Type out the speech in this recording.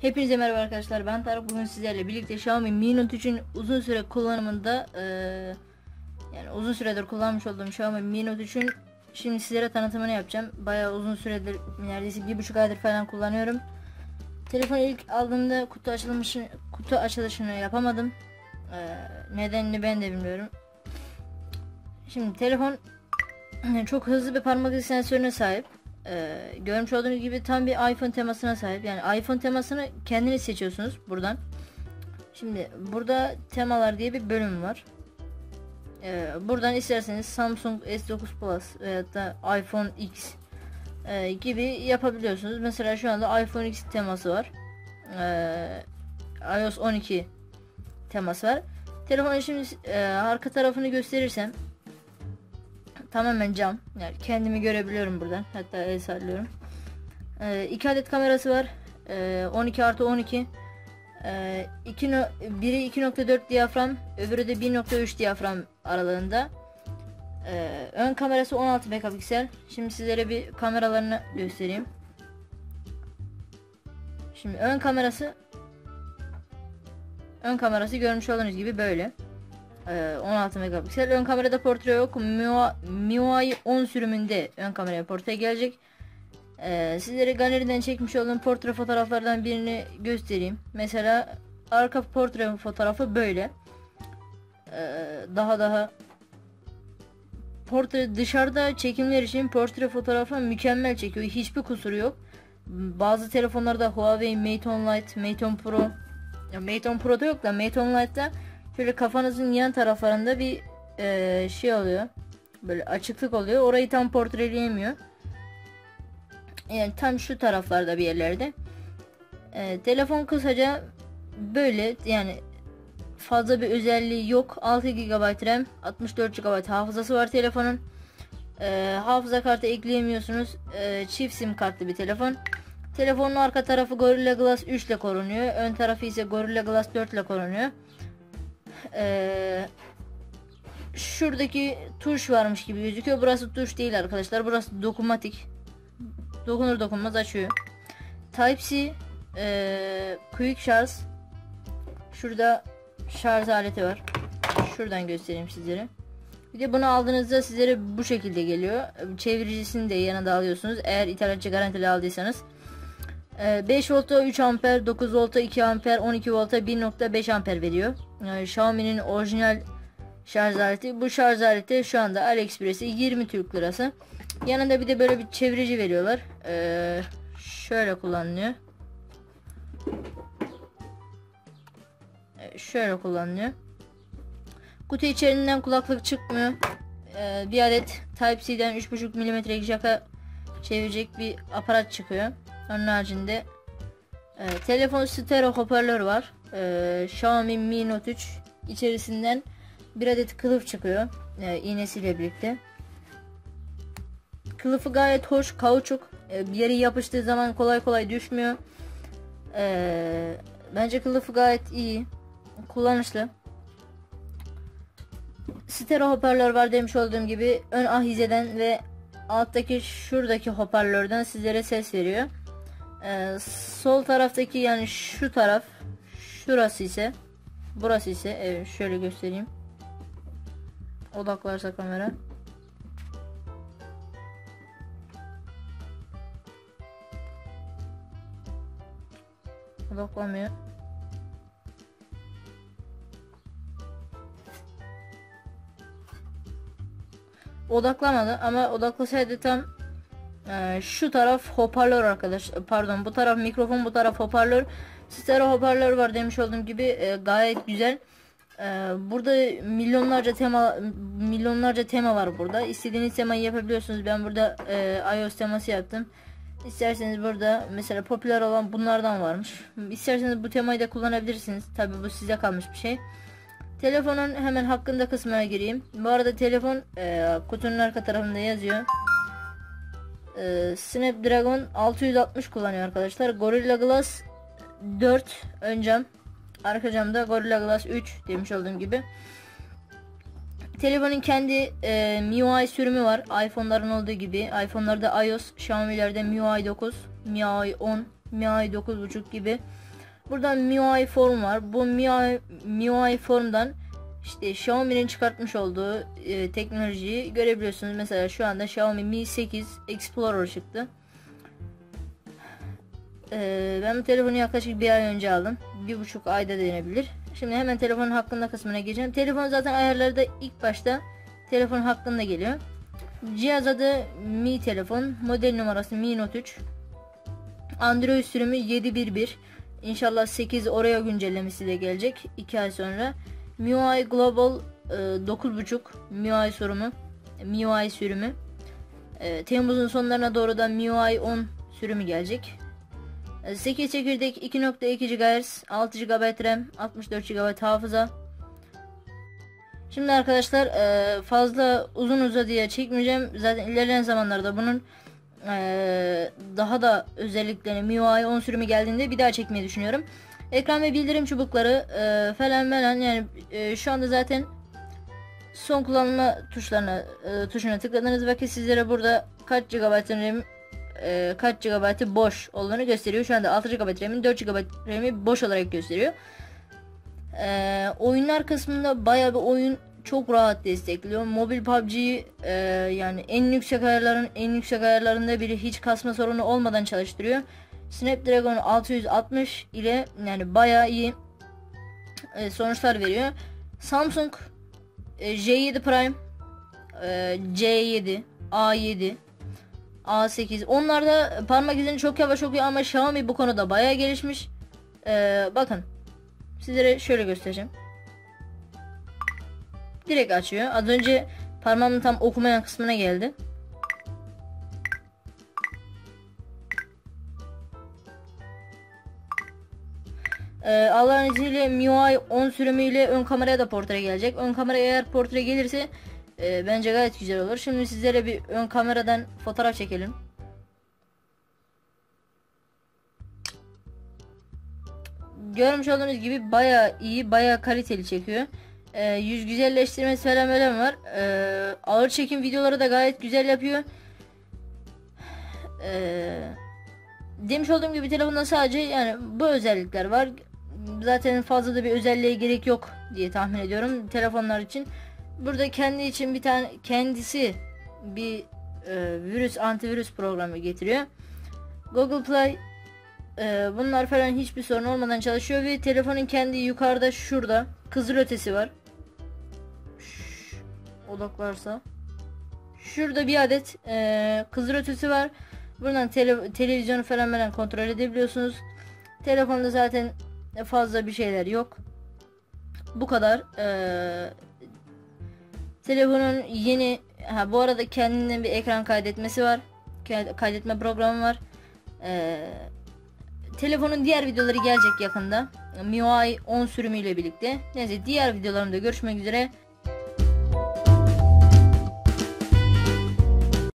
Hepinize merhaba arkadaşlar, ben Tarık. Bugün sizlerle birlikte Xiaomi Mi Note 3'ün uzun süre kullanımında yani uzun süredir kullanmış olduğum Xiaomi Mi Note 3'ün şimdi sizlere tanıtımını yapacağım. Bayağı uzun süredir, neredeyse 1,5 aydır falan kullanıyorum. Telefonu ilk aldığımda kutu açılışını yapamadım. Nedenini ben de bilmiyorum. Şimdi telefon çok hızlı bir parmak izi sensörüne sahip. Görmüş olduğunuz gibi tam bir iPhone temasına sahip. Yani iPhone temasını kendiniz seçiyorsunuz buradan. Şimdi burada temalar diye bir bölüm var. Buradan isterseniz Samsung S9 Plus veya da iPhone X gibi yapabiliyorsunuz. Mesela şu anda iPhone X teması var. iOS 12 teması var. Telefonun şimdi arka tarafını gösterirsem tamamen cam. Yani kendimi görebiliyorum buradan. Hatta el sallıyorum. 2 adet kamerası var. 12+12. Biri 2.4 diyafram, öbürü de 1.3 diyafram aralığında. Ön kamerası 16 megapiksel. Şimdi sizlere bir kameralarını göstereyim. Şimdi ön kamerası görmüş olduğunuz gibi böyle. 16 megapiksel. Ön kamerada portre yok. MIUI 10 sürümünde ön kameraya portre gelecek. Sizlere galeriden çekmiş olduğum portre fotoğraflardan birini göstereyim. Mesela arka portre fotoğrafı böyle. Daha portre dışarıda çekimler için portre fotoğrafı mükemmel çekiyor. Hiçbir kusuru yok. Bazı telefonlarda Huawei Mate 10 Lite, Mate 10 Pro, ya Mate 10 Pro'da yok da Mate 10 Lite'da şöyle kafanızın yan taraflarında bir şey oluyor. Böyle açıklık oluyor. Orayı tam portreleyemiyor. Yani tam şu taraflarda bir yerlerde. Telefon kısaca böyle, yani fazla bir özelliği yok. 6 GB RAM, 64 GB hafızası var telefonun. Hafıza kartı ekleyemiyorsunuz. Çift sim kartlı bir telefon. Telefonun arka tarafı Gorilla Glass 3 ile korunuyor. Ön tarafı ise Gorilla Glass 4 ile korunuyor. Şuradaki tuş varmış gibi gözüküyor. Burası tuş değil arkadaşlar. Burası dokunmatik. Dokunur dokunmaz açıyor. Type-C, Quick şarj. Şurada şarj aleti var. Şuradan göstereyim sizlere. Bir de bunu aldığınızda sizlere bu şekilde geliyor. Çeviricisini de yanında alıyorsunuz. Eğer ithalatçı garantili aldıysanız. 5 volta 3 amper, 9 volta 2 amper, 12 volta 1.5 amper veriyor. Xiaomi'nin orijinal şarj aleti. Bu şarj aleti şu anda AliExpress'e 20 Türk lirası. Yanında bir de böyle bir çevirici veriyorlar. Şöyle kullanılıyor. Şöyle kullanılıyor. Kutu içerisinden kulaklık çıkmıyor. Bir adet Type-C'den 3.5 mm'lik jaka çevirecek bir aparat çıkıyor. Onun haricinde telefon stereo hoparlör var. Xiaomi Mi Note 3 içerisinden bir adet kılıf çıkıyor. İğnesiyle birlikte. Kılıfı gayet hoş, kauçuk. Bir yere yapıştığı zaman kolay kolay düşmüyor. Bence kılıfı gayet iyi, kullanışlı. Stereo hoparlör var demiş olduğum gibi. Ön ahizeden ve alttaki şuradaki hoparlörden sizlere ses veriyor. Sol taraftaki, yani şu taraf, burası ise evet, şöyle göstereyim. Odaklarsa kamera. Odaklamıyor. Odaklamadı ama odaklasaydı tam şu taraf hoparlör arkadaş. Pardon, bu taraf mikrofon, bu taraf hoparlör. Stereo hoparlör var demiş olduğum gibi, gayet güzel. Burada milyonlarca tema var burada. İstediğiniz temayı yapabiliyorsunuz. Ben burada iOS teması yaptım. İsterseniz burada mesela popüler olan bunlardan varmış. İsterseniz bu temayı da kullanabilirsiniz. Tabi bu size kalmış bir şey. Telefonun hemen hakkında kısmına gireyim. Bu arada telefon kutunun arka tarafında yazıyor. Snapdragon 660 kullanıyor arkadaşlar. Gorilla Glass 4 ön cam. Arka camda Gorilla Glass 3 demiş olduğum gibi. Telefonun kendi MIUI sürümü var. iPhone'ların olduğu gibi. iPhone'larda iOS, Xiaomi'lerde MIUI 9, MIUI 10 MIUI 9.5 gibi. Buradan MIUI Form var. Bu MIUI Form'dan işte Xiaomi'nin çıkartmış olduğu teknolojiyi görebiliyorsunuz. Mesela şu anda Xiaomi Mi 8 Explorer çıktı. Ben bu telefonu yaklaşık bir ay önce aldım. 1,5 ayda denebilir. Şimdi hemen telefonun hakkında kısmına geçeceğim. Telefon zaten ayarlarda ilk başta telefon hakkında geliyor. Cihaz adı Mi telefon. Model numarası Mi Note 3. Android sürümü 7.1.1. İnşallah 8 oraya güncellemesi de gelecek 2 ay sonra. MIUI Global 9.5 MIUI sürümü. Temmuz'un sonlarına doğru da MIUI 10 sürümü gelecek. 8 çekirdek, 2.2 GHz, 6 GB RAM, 64 GB hafıza. Şimdi arkadaşlar fazla uzun uzadıya çekmeyeceğim. Zaten ilerleyen zamanlarda bunun daha da özelliklerini MIUI 10 sürümü geldiğinde bir daha çekmeyi düşünüyorum. Ekran ve bildirim çubukları falan yani şu anda zaten son kullanma tuşuna tıkladığınız vakit sizlere burada kaç GB RAM kaç GB'ı boş olduğunu gösteriyor. Şu anda 6 GB RAM'in 4 GB RAM'i boş olarak gösteriyor. Oyunlar kısmında bayağı bir oyun çok rahat destekliyor. Mobil PUBG'yi yani en yüksek ayarlarında biri hiç kasma sorunu olmadan çalıştırıyor. Snapdragon 660 ile yani bayağı iyi sonuçlar veriyor. Samsung J7 Prime, C7, A7, A8 onlarda parmak izini çok yavaş okuyor ama Xiaomi bu konuda bayağı gelişmiş. Bakın sizlere şöyle göstereceğim. Direkt açıyor. Az önce parmağımın tam okumayan kısmına geldi. Allah'ın izniyle MIUI 10 sürümüyle ön kameraya da portre gelecek. Ön kameraya eğer portre gelirse bence gayet güzel olur. Şimdi sizlere bir ön kameradan fotoğraf çekelim. Görmüş olduğunuz gibi bayağı iyi, bayağı kaliteli çekiyor. Yüz güzelleştirmesi falan var. Ağır çekim videoları da gayet güzel yapıyor. Demiş olduğum gibi telefonda sadece yani bu özellikler var. Zaten fazla da bir özelliğe gerek yok diye tahmin ediyorum telefonlar için. Burada kendisi bir antivirüs programı getiriyor. Google Play bunlar falan hiçbir sorun olmadan çalışıyor ve telefonun kendi yukarıda şurada kızıl ötesi var. Odaklarsa şurada bir adet kızıl ötesi var. Buradan televizyonu falan kontrol edebiliyorsunuz. Telefonda zaten fazla bir şeyler yok. Bu kadar. Telefonun yeni bu arada kendinden bir ekran kaydetmesi var. Kaydetme programı var. Telefonun diğer videoları gelecek yakında. MIUI 10 sürümüyle birlikte. Neyse diğer videolarımda görüşmek üzere.